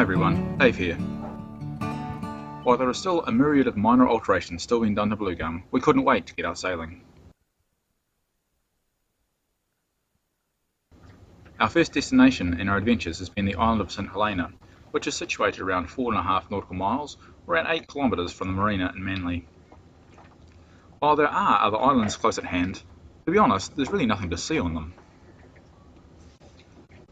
Hi everyone, Dave here. While there are still a myriad of minor alterations still being done to Blue Gum, we couldn't wait to get out sailing. Our first destination in our adventures has been the island of St Helena, which is situated around 4.5 nautical miles, around 8 kilometres from the marina in Manly. While there are other islands close at hand, to be honest, there's really nothing to see on them.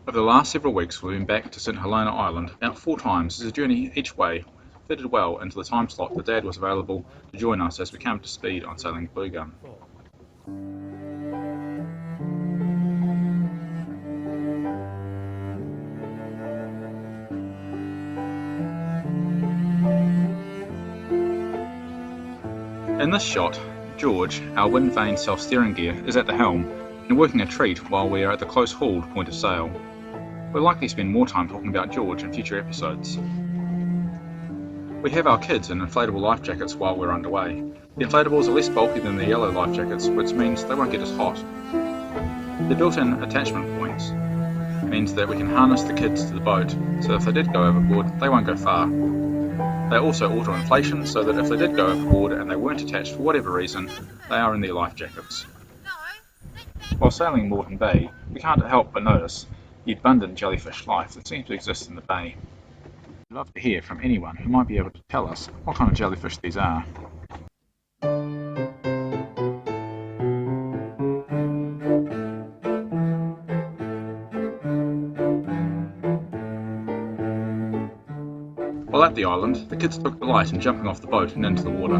Over the last several weeks we've been back to St Helena Island about 4 times as a journey each way fitted well into the time slot that Dad was available to join us as we came up to speed on sailing Blue Gum. In this shot, George, our wind vane self-steering gear, is at the helm and working a treat while we are at the close hauled point of sail. We'll likely spend more time talking about George in future episodes. We have our kids in inflatable life jackets while we're underway. The inflatables are less bulky than the yellow life jackets, which means they won't get as hot. The built-in attachment points means that we can harness the kids to the boat, so if they did go overboard, they won't go far. They are also auto-inflation, so that if they did go overboard and they weren't attached for whatever reason, they are in their life jackets. While sailing Moreton Bay, we can't help but notice the abundant jellyfish life that seems to exist in the bay. I'd love to hear from anyone who might be able to tell us what kind of jellyfish these are. While at the island, the kids took delight in jumping off the boat and into the water.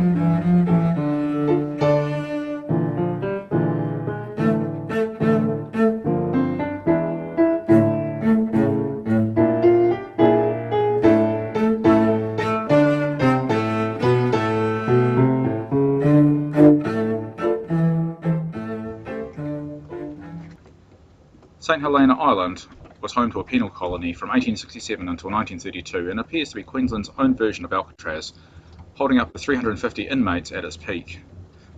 St Helena Island was home to a penal colony from 1867 until 1932 and appears to be Queensland's own version of Alcatraz, holding up to 350 inmates at its peak.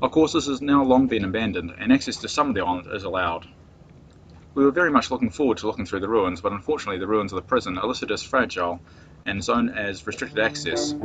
Of course, this has now long been abandoned and access to some of the island is allowed. We were very much looking forward to looking through the ruins, but unfortunately the ruins of the prison are listed as fragile and zoned as restricted access.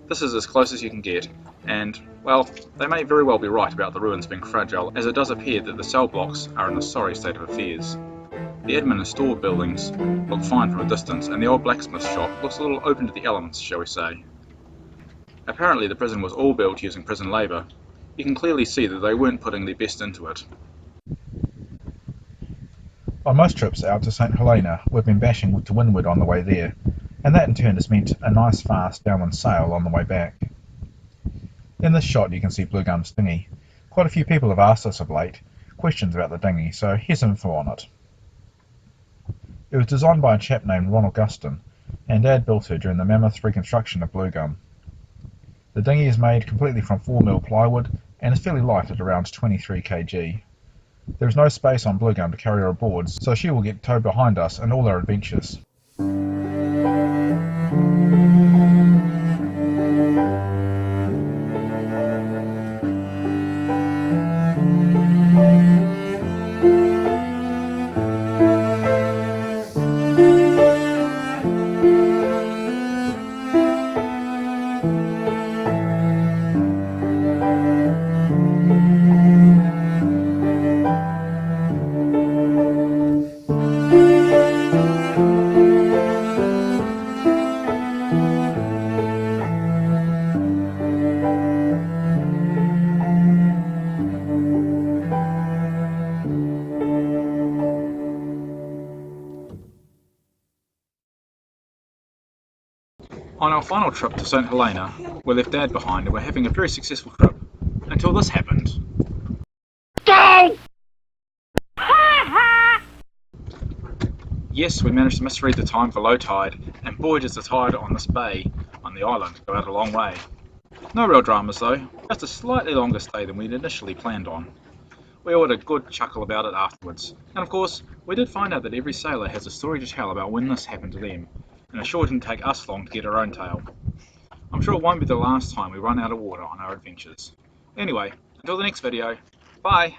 This is as close as you can get, and, well, they may very well be right about the ruins being fragile, as it does appear that the cell blocks are in a sorry state of affairs. The admin and store buildings look fine from a distance, and the old blacksmith shop looks a little open to the elements, shall we say. Apparently the prison was all built using prison labour. You can clearly see that they weren't putting their best into it. On most trips out to St Helena, we've been bashing to windward on the way there, and that in turn has meant a nice fast downwind sail on the way back. In this shot you can see Blue Gum's dinghy. Quite a few people have asked us of late questions about the dinghy, so here's info on it. It was designed by a chap named Ronald Guston, and Dad built her during the mammoth reconstruction of Blue Gum. The dinghy is made completely from 4mm plywood and is fairly light at around 23 kg. There is no space on Blue Gum to carry her aboard, so she will get towed behind us in all our adventures. On our final trip to St Helena, we left Dad behind and were having a very successful trip, until this happened. Go! Yes, we managed to misread the time for low tide, and boy does the tide on this bay, on the island, go out a long way. No real dramas though, just a slightly longer stay than we'd initially planned on. We all had a good chuckle about it afterwards, and of course, We did find out that every sailor has a story to tell about when this happened to them, and it sure didn't take us long to get our own tale. I'm sure it won't be the last time we run out of water on our adventures. Anyway, until the next video, bye!